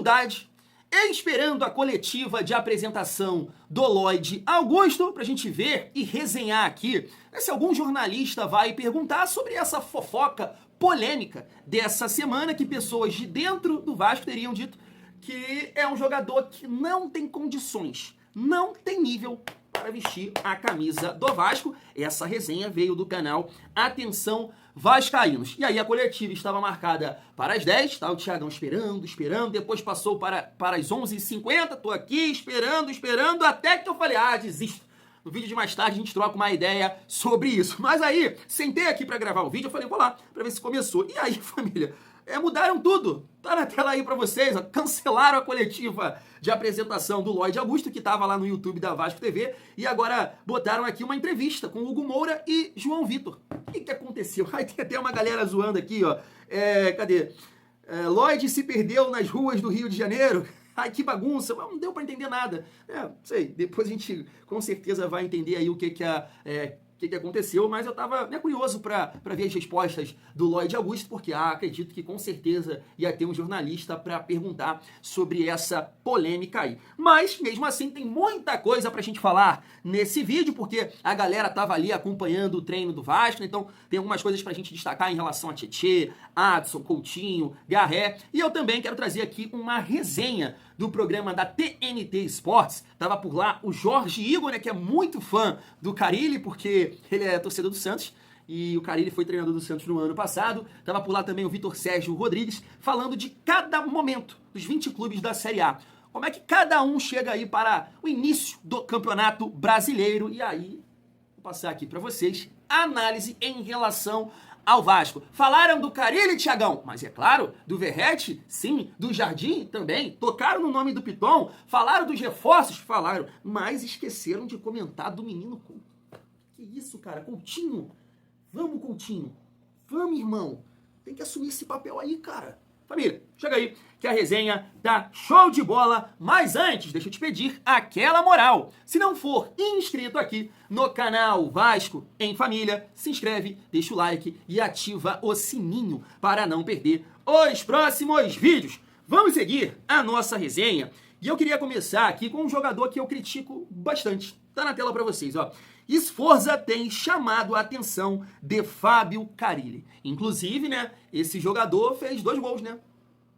dificuldade, esperando a coletiva de apresentação do Lloyd Augusto, pra gente ver e resenhar aqui se algum jornalista vai perguntar sobre essa fofoca polêmica dessa semana, que pessoas de dentro do Vasco teriam dito que é um jogador que não tem condições, não tem nível para vestir a camisa do Vasco. Essa resenha veio do canal Atenção Vascaínos. E aí a coletiva estava marcada para as 10, tá o Thiagão esperando, depois passou para as 11h50, tô aqui esperando, até que eu falei, desisto. No vídeo de mais tarde a gente troca uma ideia sobre isso. Mas aí, sentei aqui para gravar o vídeo, eu falei, vou lá, para ver se começou. E aí, família, mudaram tudo. Tá na tela aí pra vocês, ó. Cancelaram a coletiva de apresentação do Lloyd Augusto, que tava lá no YouTube da Vasco TV, e agora botaram aqui uma entrevista com Hugo Moura e João Vitor. O que aconteceu? Aí tem até uma galera zoando aqui, ó. Cadê? Lloyd se perdeu nas ruas do Rio de Janeiro. Ai, que bagunça, não deu pra entender nada. Não sei, depois a gente com certeza vai entender aí o que aconteceu, mas eu tava curioso para ver as respostas do Lloyd Augusto, porque acredito que com certeza ia ter um jornalista para perguntar sobre essa polêmica aí. Mas, mesmo assim, tem muita coisa pra gente falar nesse vídeo, porque a galera tava ali acompanhando o treino do Vasco, então tem algumas coisas pra gente destacar em relação a Tietê, Adson, Coutinho, Garré, e eu também quero trazer aqui uma resenha do programa da TNT Sports. Tava por lá o Jorge Igor, que é muito fã do Carille, porque ele é torcedor do Santos, e o Carille foi treinador do Santos no ano passado. Tava por lá também o Vitor Sérgio Rodrigues, falando de cada momento dos 20 clubes da Série A. Como é que cada um chega aí para o início do Campeonato Brasileiro. E aí, vou passar aqui para vocês a análise em relação ao Vasco. Falaram do Carille, Thiagão, mas é claro, do Verratti, sim, do Jardim também, tocaram no nome do Piton, falaram dos reforços, falaram, mas esqueceram de comentar do menino Couto. Que isso, cara, Coutinho, vamos Coutinho, vamos irmão, tem que assumir esse papel aí, cara. Família, chega aí, que a resenha tá show de bola, mas antes, deixa eu te pedir aquela moral. Se não for inscrito aqui no canal Vasco em Família, se inscreve, deixa o like e ativa o sininho para não perder os próximos vídeos. Vamos seguir a nossa resenha e eu queria começar aqui com um jogador que eu critico bastante. Tá na tela para vocês, ó. Sforza tem chamado a atenção de Fábio Carille. Inclusive, esse jogador fez 2 gols,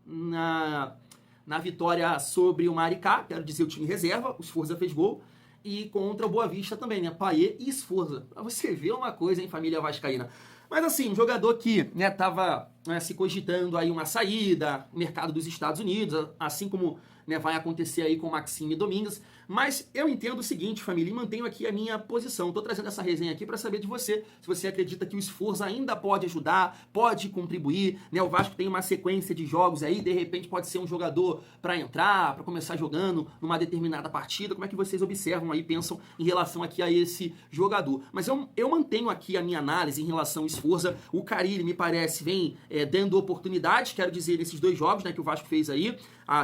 na vitória sobre o Maricá, quero dizer o time reserva, o Sforza fez gol, e contra o Boa Vista também, Payet e Sforza. Pra você ver uma coisa, família vascaína. Mas assim, um jogador que tava se cogitando aí uma saída, mercado dos Estados Unidos, assim como vai acontecer aí com o Maxime Domingues. Mas eu entendo o seguinte, família, e mantenho aqui a minha posição. Tô trazendo essa resenha aqui para saber de você, se você acredita que o Sforza ainda pode ajudar, pode contribuir, O Vasco tem uma sequência de jogos aí, de repente pode ser um jogador para entrar, para começar jogando numa determinada partida. Como é que vocês observam aí, pensam em relação aqui a esse jogador? Mas eu mantenho aqui a minha análise em relação ao Sforza. O Carille, me parece, vem dando oportunidades, quero dizer, nesses 2 jogos que o Vasco fez aí,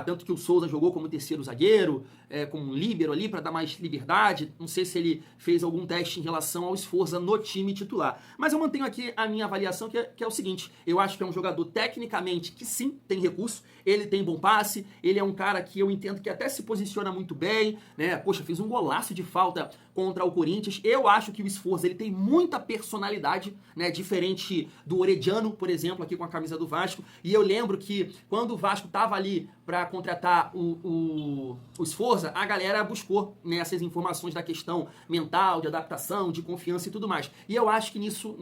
tanto que o Souza jogou como terceiro zagueiro, como um líbero ali para dar mais liberdade. Não sei se ele fez algum teste em relação ao Sforza no time titular. Mas eu mantenho aqui a minha avaliação, que é o seguinte: eu acho que é um jogador tecnicamente que sim, tem recurso, ele tem bom passe, ele é um cara que eu entendo que até se posiciona muito bem, Poxa, fez um golaço de falta contra o Corinthians. Eu acho que o Sforza, ele tem muita personalidade, diferente do Orediano, por exemplo, aqui com a camisa do Vasco. E eu lembro que quando o Vasco tava ali para contratar o Sforza, a galera buscou essas informações da questão mental, de adaptação, de confiança e tudo mais. E eu acho que nisso,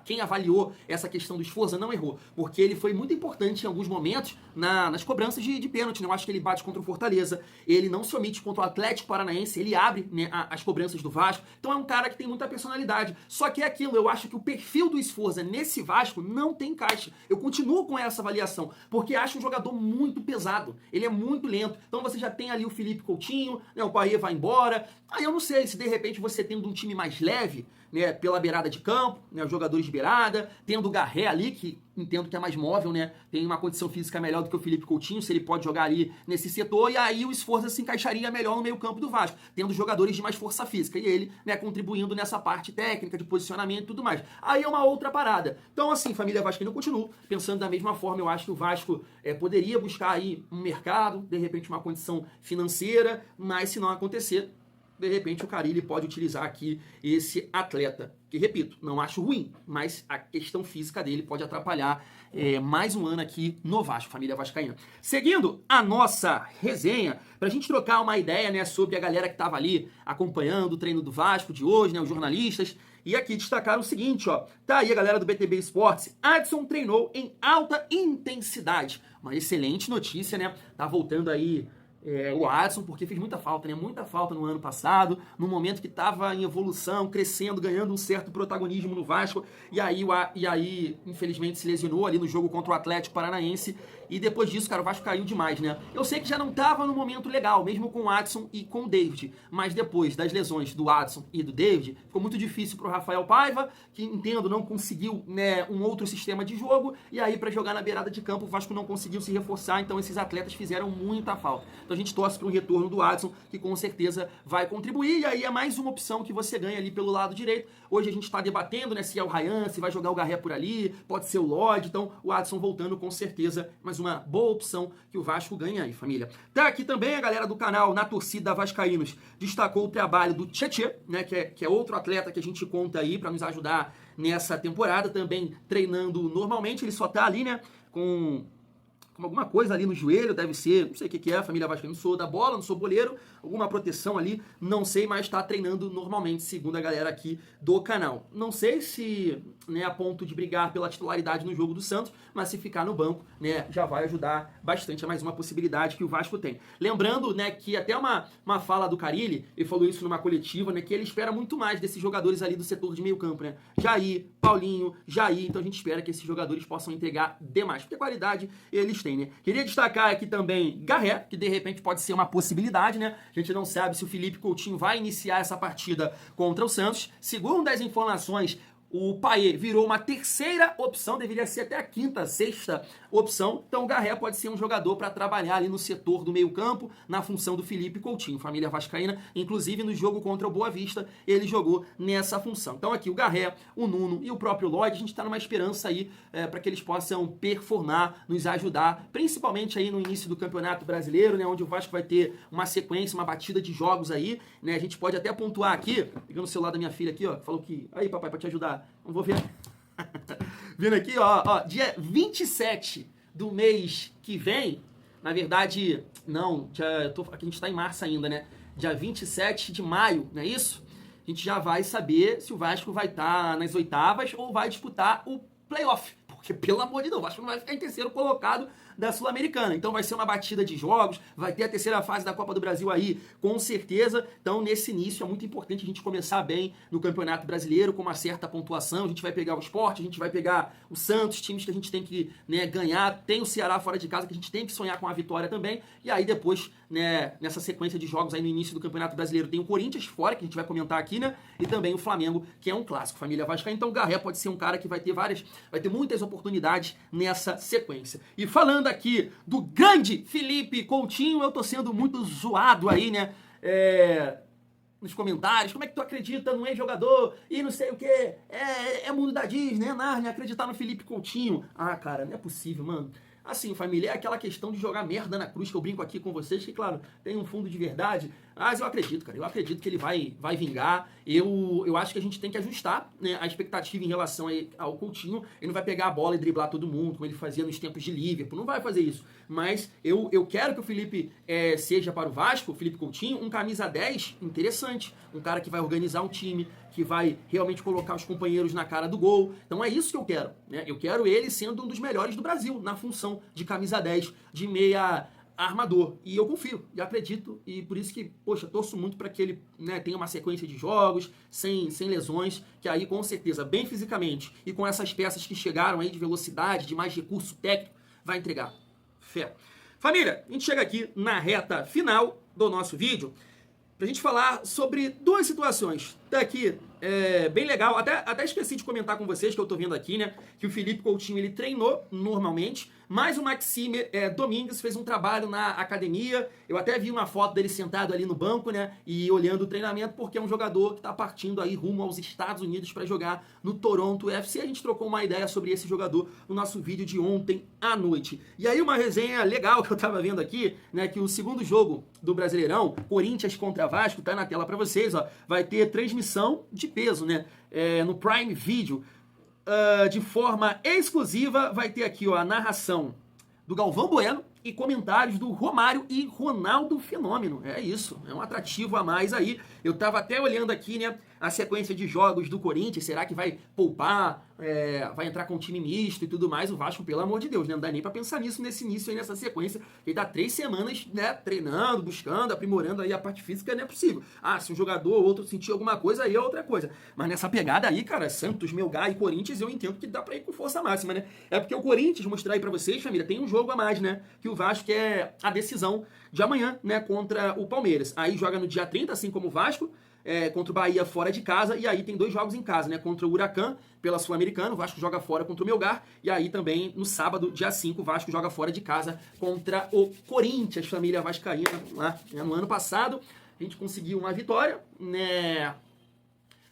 quem avaliou essa questão do Sforza não errou, porque ele foi muito importante em alguns momentos nas cobranças de pênalti. Eu acho que ele bate contra o Fortaleza, ele não se omite contra o Atlético Paranaense, ele abre as cobranças do Vasco. Então é um cara que tem muita personalidade. Só que é aquilo, eu acho que o perfil do Sforza nesse Vasco não tem encaixe. Eu continuo com essa avaliação, porque acho um jogador muito pesado, ele é muito lento. Então você já tem ali o Felipe Coutinho, o Payet vai embora. Aí eu não sei se de repente você tendo um time mais leve, pela beirada de campo, os jogadores de beirada, tendo o Garré ali, que entendo que é mais móvel, né? Tem uma condição física melhor do que o Felipe Coutinho, se ele pode jogar ali nesse setor, e aí o Sforza se encaixaria melhor no meio-campo do Vasco, tendo jogadores de mais força física, e ele, né, contribuindo nessa parte técnica, de posicionamento e tudo mais. Aí é uma outra parada. Então, assim, família vascaína, eu continuo pensando da mesma forma. Eu acho que o Vasco poderia buscar aí um mercado, de repente uma condição financeira, mas se não acontecer, de repente o Carille pode utilizar aqui esse atleta, que, repito, não acho ruim, mas a questão física dele pode atrapalhar mais um ano aqui no Vasco, família vascaína. Seguindo a nossa resenha, pra gente trocar uma ideia, né, sobre a galera que tava ali acompanhando o treino do Vasco de hoje, né, os jornalistas, e aqui destacaram o seguinte, ó, tá aí a galera do BTB Esportes, Adson treinou em alta intensidade. Uma excelente notícia, né, tá voltando aí o Adson, porque fez muita falta, né? Muita falta no ano passado, no momento que estava em evolução, crescendo, ganhando um certo protagonismo no Vasco, e aí, infelizmente, se lesionou ali no jogo contra o Atlético Paranaense, e depois disso, cara, o Vasco caiu demais, né? Eu sei que já não estava no momento legal, mesmo com o Adson e com o David, mas depois das lesões do Adson e do David, ficou muito difícil pro Rafael Paiva, que, entendo, não conseguiu, né, um outro sistema de jogo, e aí para jogar na beirada de campo, o Vasco não conseguiu se reforçar, então esses atletas fizeram muita falta. Então a gente torce para um retorno do Adson, que com certeza vai contribuir, e aí é mais uma opção que você ganha ali pelo lado direito. Hoje a gente está debatendo, né, se é o Ryan, se vai jogar o Garré por ali, pode ser o Lodge, então o Adson voltando com certeza, mas uma boa opção que o Vasco ganha aí, família. Tá aqui também a galera do canal Na Torcida Vascaínos destacou o trabalho do Tietê, né, que é outro atleta que a gente conta aí para nos ajudar nessa temporada, também treinando normalmente. Ele só tá ali, né, com alguma coisa ali no joelho, deve ser, não sei o que é, a família vascaína, não sou da bola, não sou boleiro, alguma proteção ali, não sei, mas está treinando normalmente, segundo a galera aqui do canal. Não sei se, né, a ponto de brigar pela titularidade no jogo do Santos, mas se ficar no banco, né, já vai ajudar bastante, é mais uma possibilidade que o Vasco tem. Lembrando, né, que até uma fala do Carille, ele falou isso numa coletiva, né, que ele espera muito mais desses jogadores ali do setor de meio campo, né, Jair, Paulinho, Jair, então a gente espera que esses jogadores possam entregar demais, porque qualidade eles têm, né. Queria destacar aqui também Garré, que de repente pode ser uma possibilidade, né, a gente não sabe se o Felipe Coutinho vai iniciar essa partida contra o Santos. Segundo as informações, o Payet virou uma terceira opção, deveria ser até a quinta, sexta opção. Então o Garré pode ser um jogador para trabalhar ali no setor do meio campo, na função do Felipe Coutinho, família vascaína. Inclusive no jogo contra o Boa Vista, ele jogou nessa função. Então aqui o Garré, o Nuno e o próprio Lodge, a gente está numa esperança aí para que eles possam performar, nos ajudar, principalmente aí no início do Campeonato Brasileiro, né, onde o Vasco vai ter uma sequência, uma batida de jogos aí, né, a gente pode até pontuar aqui, pegando o celular da minha filha aqui, ó, falou que, aí papai, para te ajudar, não vou ver. Vindo aqui, ó, dia 27 do mês que vem, na verdade, não, aqui a gente está em março ainda, né? Dia 27 de maio, não é isso? A gente já vai saber se o Vasco vai estar nas oitavas ou vai disputar o playoff. Porque, pelo amor de Deus, o Vasco não vai ficar em terceiro colocado da Sul-Americana. Então vai ser uma batida de jogos, vai ter a terceira fase da Copa do Brasil aí, com certeza. Então, nesse início, é muito importante a gente começar bem no Campeonato Brasileiro, com uma certa pontuação. A gente vai pegar o Sport, a gente vai pegar o Santos, times que a gente tem que, né, ganhar. Tem o Ceará fora de casa, que a gente tem que sonhar com a vitória também. E aí, depois, né, nessa sequência de jogos aí no início do Campeonato Brasileiro, tem o Corinthians fora, que a gente vai comentar aqui, né? E também o Flamengo, que é um clássico, família vascaína. Então, o Garré pode ser um cara que vai ter muitas oportunidades nessa sequência. E falando aqui do grande Felipe Coutinho, eu tô sendo muito zoado aí, né, nos comentários, como é que tu acredita num ex-jogador e não sei o que, é mundo da Disney, é Narnia, acreditar no Felipe Coutinho. Ah, cara, não é possível, mano. Assim, família, é aquela questão de jogar merda na cruz que eu brinco aqui com vocês, que, claro, tem um fundo de verdade, mas eu acredito, cara, eu acredito que ele vai vingar. Eu acho que a gente tem que ajustar, né, a expectativa em relação ao Coutinho. Ele não vai pegar a bola e driblar todo mundo, como ele fazia nos tempos de Liverpool, não vai fazer isso. Mas eu quero que o Felipe seja para o Vasco, o Felipe Coutinho, um camisa 10 interessante, um cara que vai organizar um time, que vai realmente colocar os companheiros na cara do gol. Então é isso que eu quero, né? Eu quero ele sendo um dos melhores do Brasil, na função de camisa 10, de meia armador. E eu confio, e acredito, e por isso que, poxa, torço muito para que ele, né, tenha uma sequência de jogos, sem lesões, que aí com certeza, bem fisicamente, e com essas peças que chegaram aí de velocidade, de mais recurso técnico, vai entregar. Fé. Família, a gente chega aqui na reta final do nosso vídeo, pra gente falar sobre duas situações. Tá aqui bem legal. Até esqueci de comentar com vocês, que eu tô vendo aqui, né? Que o Felipe Coutinho, ele treinou normalmente, mas o Maxime Domingues fez um trabalho na academia. Eu até vi uma foto dele sentado ali no banco, né? E olhando o treinamento, porque é um jogador que tá partindo aí rumo aos Estados Unidos para jogar no Toronto FC. A gente trocou uma ideia sobre esse jogador no nosso vídeo de ontem à noite. E aí uma resenha legal que eu tava vendo aqui, né? Que o segundo jogo do Brasileirão, Corinthians contra Vasco, tá na tela para vocês, ó. Vai ter transmissão de peso, né? No Prime Video. De forma exclusiva, vai ter aqui, ó, a narração do Galvão Bueno e comentários do Romário e Ronaldo Fenômeno. É isso, é um atrativo a mais aí. Eu tava até olhando aqui, né, a sequência de jogos do Corinthians. Será que vai poupar, vai entrar com time misto e tudo mais? O Vasco, pelo amor de Deus, né? Não dá nem pra pensar nisso nesse início aí, nessa sequência. Ele tá 3 semanas, né, treinando, buscando, aprimorando aí a parte física, não é possível. Se um jogador ou outro sentir alguma coisa, aí é outra coisa. Mas nessa pegada aí, cara, Santos, Melgar e Corinthians, eu entendo que dá pra ir com força máxima, né? É porque o Corinthians, mostrar aí pra vocês, família, tem um jogo a mais, né? Que o Vasco é a decisão de amanhã, né, contra o Palmeiras. Aí joga no dia 30, assim como o Vasco, contra o Bahia fora de casa, e aí tem 2 jogos em casa, né? Contra o Huracan, pela Sul-Americana, o Vasco joga fora contra o Melgar, e aí também no sábado, dia 5, o Vasco joga fora de casa contra o Corinthians, família vascaína. Lá, né? No ano passado, a gente conseguiu uma vitória, né?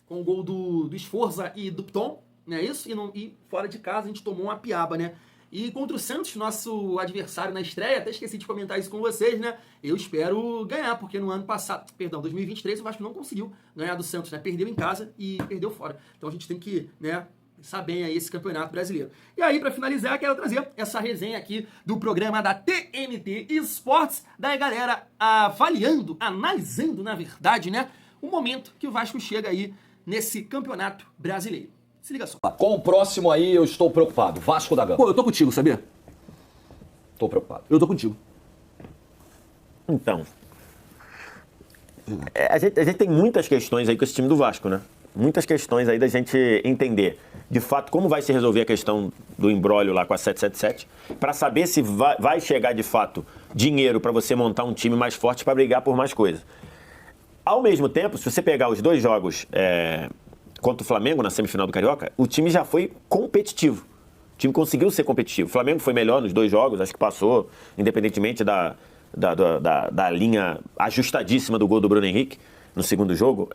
Com o gol do Sforza e do Pton, né? Isso, e fora de casa a gente tomou uma piaba, né? E contra o Santos, nosso adversário na estreia, até esqueci de comentar isso com vocês, né? Eu espero ganhar, porque no ano passado, 2023, o Vasco não conseguiu ganhar do Santos, né? Perdeu em casa e perdeu fora. Então a gente tem que, né, pensar bem aí esse campeonato brasileiro. E aí, para finalizar, quero trazer essa resenha aqui do programa da TNT Esportes, da galera avaliando, analisando, na verdade, né, o momento que o Vasco chega aí nesse campeonato brasileiro. Se liga só. Com o próximo aí, eu estou preocupado. Vasco da Gama. Pô, eu tô contigo, sabia? Tô preocupado. Eu tô contigo. Então, a gente tem muitas questões aí com esse time do Vasco, né? Muitas questões aí da gente entender, de fato, como vai se resolver a questão do imbróglio lá com a 777, para saber se vai chegar, de fato, dinheiro para você montar um time mais forte para brigar por mais coisas. Ao mesmo tempo, se você pegar os 2 jogos contra o Flamengo na semifinal do Carioca, o time já foi competitivo. O time conseguiu ser competitivo. O Flamengo foi melhor nos 2 jogos, acho que passou, independentemente da linha ajustadíssima do gol do Bruno Henrique no segundo jogo.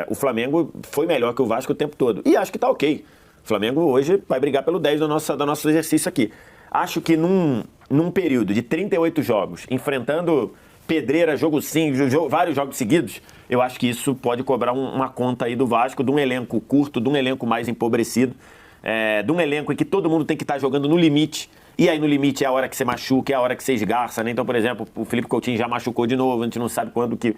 O Flamengo foi melhor que o Vasco o tempo todo. E acho que tá ok. O Flamengo hoje vai brigar pelo 10 do nosso exercício aqui. Acho que num período de 38 jogos, enfrentando pedreira, jogo sim, vários jogos seguidos, eu acho que isso pode cobrar uma conta aí do Vasco, de um elenco curto, de um elenco mais empobrecido, de um elenco em que todo mundo tem que estar jogando no limite, e aí no limite é a hora que você machuca, é a hora que você esgarça, né? Então, por exemplo, o Felipe Coutinho já machucou de novo, a gente não sabe quando e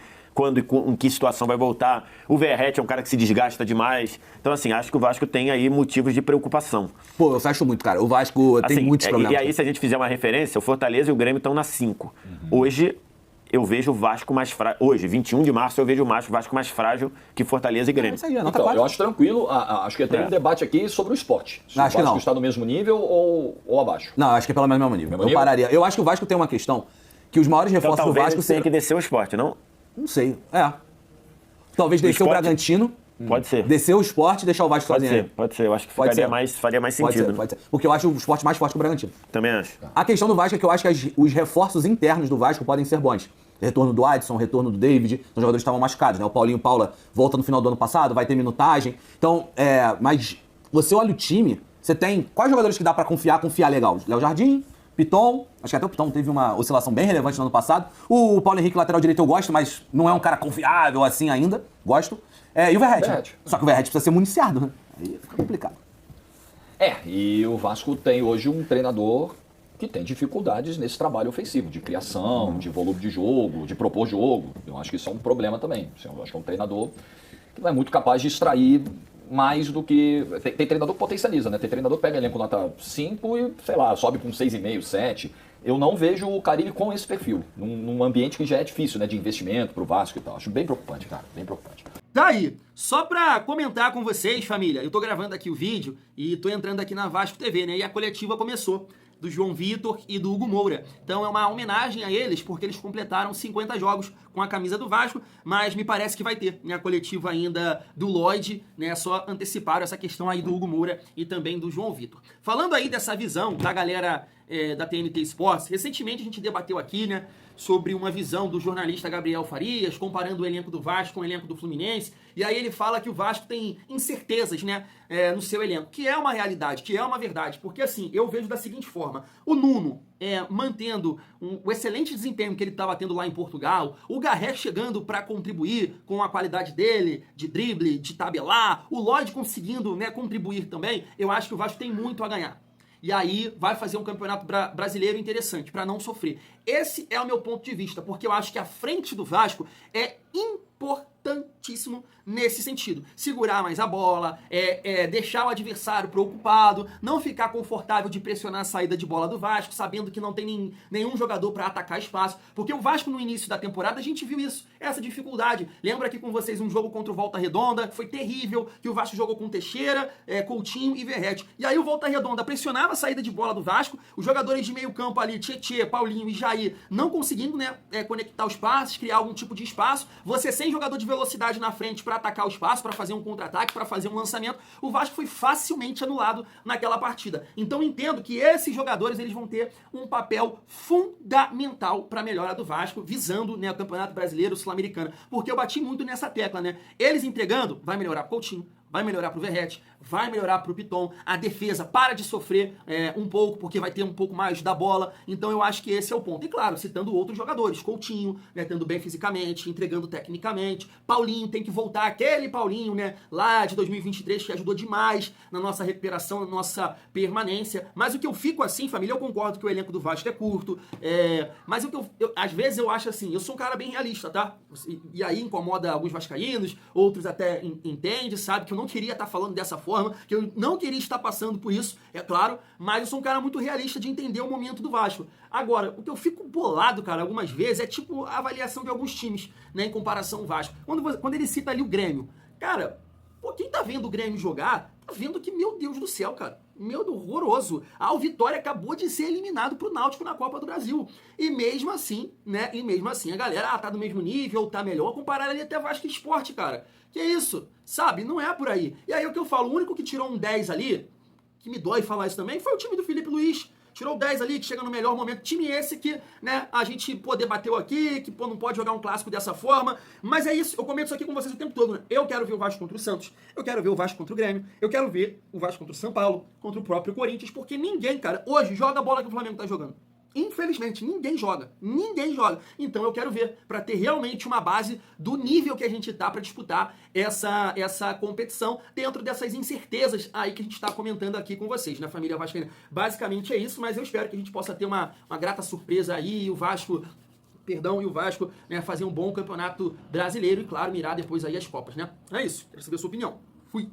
em que situação vai voltar. O Verratti é um cara que se desgasta demais. Então, assim, acho que o Vasco tem aí motivos de preocupação. Pô, eu fecho muito, cara. O Vasco tem muitos problemas. E aí, se a gente fizer uma referência, o Fortaleza e o Grêmio estão na 5. Hoje, eu vejo o Vasco mais frágil. Hoje, 21 de março, eu vejo o Vasco mais frágil que Fortaleza e Grêmio. Então, eu acho tranquilo. Acho que tem um debate aqui sobre o esporte. Se acho o Vasco que não. está no mesmo nível ou abaixo. Não, acho que é pelo mesmo nível. Eu pararia. Eu acho que o Vasco tem uma questão que os maiores Então, reforços do talvez Vasco... tenha que descer o Sport, não? Não sei. Talvez descer o Bragantino. Pode ser. Descer o Sport e deixar o Vasco sozinho. Pode ser. Eu acho que faria mais Pode sentido. ser, pode ser. Porque eu acho o Sport mais forte que o Bragantino. Também acho. A questão do Vasco é que eu acho que os reforços internos do Vasco podem ser bons. Retorno do Adson, retorno do David, os jogadores estavam machucados, né? O Paulinho Paula volta no final do ano passado, vai ter minutagem. Então, mas você olha o time, você tem quais jogadores que dá pra confiar legal? Léo Jardim, Piton, acho que até o Piton teve uma oscilação bem relevante no ano passado. O Paulo Henrique, lateral direito, eu gosto, mas não é um cara confiável assim ainda, gosto. E o Verratti, né? Só que o Verratti precisa ser municiado, né? Aí fica complicado. E o Vasco tem hoje um treinador que tem dificuldades nesse trabalho ofensivo, de criação, de volume de jogo, de propor jogo. Eu acho que isso é um problema também. Eu acho que é um treinador que não é muito capaz de extrair mais do que... Tem treinador que potencializa, né? Tem treinador que pega elenco nota 5 e, sei lá, sobe com 6,5, 7. Eu não vejo o Carille com esse perfil, num ambiente que já é difícil, né? De investimento pro Vasco e tal. Acho bem preocupante, cara, bem preocupante. Daí, só pra comentar com vocês, família, eu tô gravando aqui o vídeo e tô entrando aqui na Vasco TV, né? E a coletiva começou. do João Vitor e do Hugo Moura. Então é uma homenagem a eles, porque eles completaram 50 jogos com a camisa do Vasco, mas me parece que vai ter, né, a coletiva ainda do Lloyd, né, só anteciparam essa questão aí do Hugo Moura e também do João Vitor. Falando aí dessa visão da galera da TNT Sports, recentemente a gente debateu aqui, né, sobre uma visão do jornalista Gabriel Farias, comparando o elenco do Vasco com o elenco do Fluminense, e aí ele fala que o Vasco tem incertezas, né, no seu elenco, que é uma realidade, que é uma verdade, porque assim, eu vejo da seguinte forma, o Nuno mantendo o excelente desempenho que ele estava tendo lá em Portugal, o Garré chegando para contribuir com a qualidade dele, de drible, de tabelar, o Lloyd conseguindo, né, contribuir também, eu acho que o Vasco tem muito a ganhar. E aí vai fazer um campeonato brasileiro interessante, para não sofrer. Esse é o meu ponto de vista, porque eu acho que a frente do Vasco é importantíssimo nesse sentido. Segurar mais a bola, deixar o adversário preocupado, não ficar confortável de pressionar a saída de bola do Vasco, sabendo que não tem nenhum jogador para atacar espaço. Porque o Vasco no início da temporada a gente viu isso, essa dificuldade. Lembra aqui com vocês um jogo contra o Volta Redonda, que foi terrível, que o Vasco jogou com Teixeira, Coutinho e Verratti. E aí o Volta Redonda pressionava a saída de bola do Vasco, os jogadores de meio campo ali, Tietê, Paulinho e Jair, não conseguindo, né, conectar os passes, criar algum tipo de espaço. Você sem jogador de velocidade na frente para atacar o espaço, para fazer um contra-ataque, para fazer um lançamento, o Vasco foi facilmente anulado naquela partida. Então entendo que esses jogadores eles vão ter um papel fundamental para a melhora do Vasco, visando, né, o Campeonato Brasileiro, Sul-Americano. Porque eu bati muito nessa tecla, né? Eles entregando, vai melhorar pro Coutinho, vai melhorar pro Verratti, vai melhorar pro Piton, a defesa para de sofrer um pouco, porque vai ter um pouco mais da bola, então eu acho que esse é o ponto. E claro, citando outros jogadores, Coutinho, né, tendo bem fisicamente, entregando tecnicamente, Paulinho tem que voltar, aquele Paulinho, né, lá de 2023, que ajudou demais na nossa recuperação, na nossa permanência, mas o que eu fico assim, família, eu concordo que o elenco do Vasco é curto, mas o que às vezes eu acho assim, eu sou um cara bem realista, tá? E aí incomoda alguns vascaínos, outros até entendem, sabe, que eu não queria estar falando dessa forma, que eu não queria estar passando por isso, é claro, mas eu sou um cara muito realista de entender o momento do Vasco. Agora, o que eu fico bolado, cara, algumas vezes, é tipo a avaliação de alguns times, né, em comparação ao Vasco. Quando ele cita ali o Grêmio, cara, pô, quem tá vendo o Grêmio jogar, tá vendo que, meu Deus do céu, cara, meu Deus, horroroso. O Vitória acabou de ser eliminado pro Náutico na Copa do Brasil. E mesmo assim, né, a galera, tá do mesmo nível, tá melhor, comparar ali até Vasco e Sport, cara. Que isso, sabe? Não é por aí. E aí o que eu falo, o único que tirou um 10 ali, que me dói falar isso também, foi o time do Felipe Luiz. Tirou o 10 ali, que chega no melhor momento. Time esse que, né, a gente, debateu aqui, que, não pode jogar um clássico dessa forma. Mas é isso, eu comento isso aqui com vocês o tempo todo, né? Eu quero ver o Vasco contra o Santos, eu quero ver o Vasco contra o Grêmio, eu quero ver o Vasco contra o São Paulo, contra o próprio Corinthians, porque ninguém, cara, hoje joga a bola que o Flamengo tá jogando. Infelizmente, ninguém joga. Ninguém joga. Então eu quero ver, para ter realmente uma base do nível que a gente tá para disputar essa competição dentro dessas incertezas aí que a gente está comentando aqui com vocês, né, família vascaína? Basicamente é isso, mas eu espero que a gente possa ter uma grata surpresa aí e o Vasco, né, fazer um bom campeonato brasileiro e, claro, mirar depois aí as Copas, né? É isso. Quero saber a sua opinião. Fui.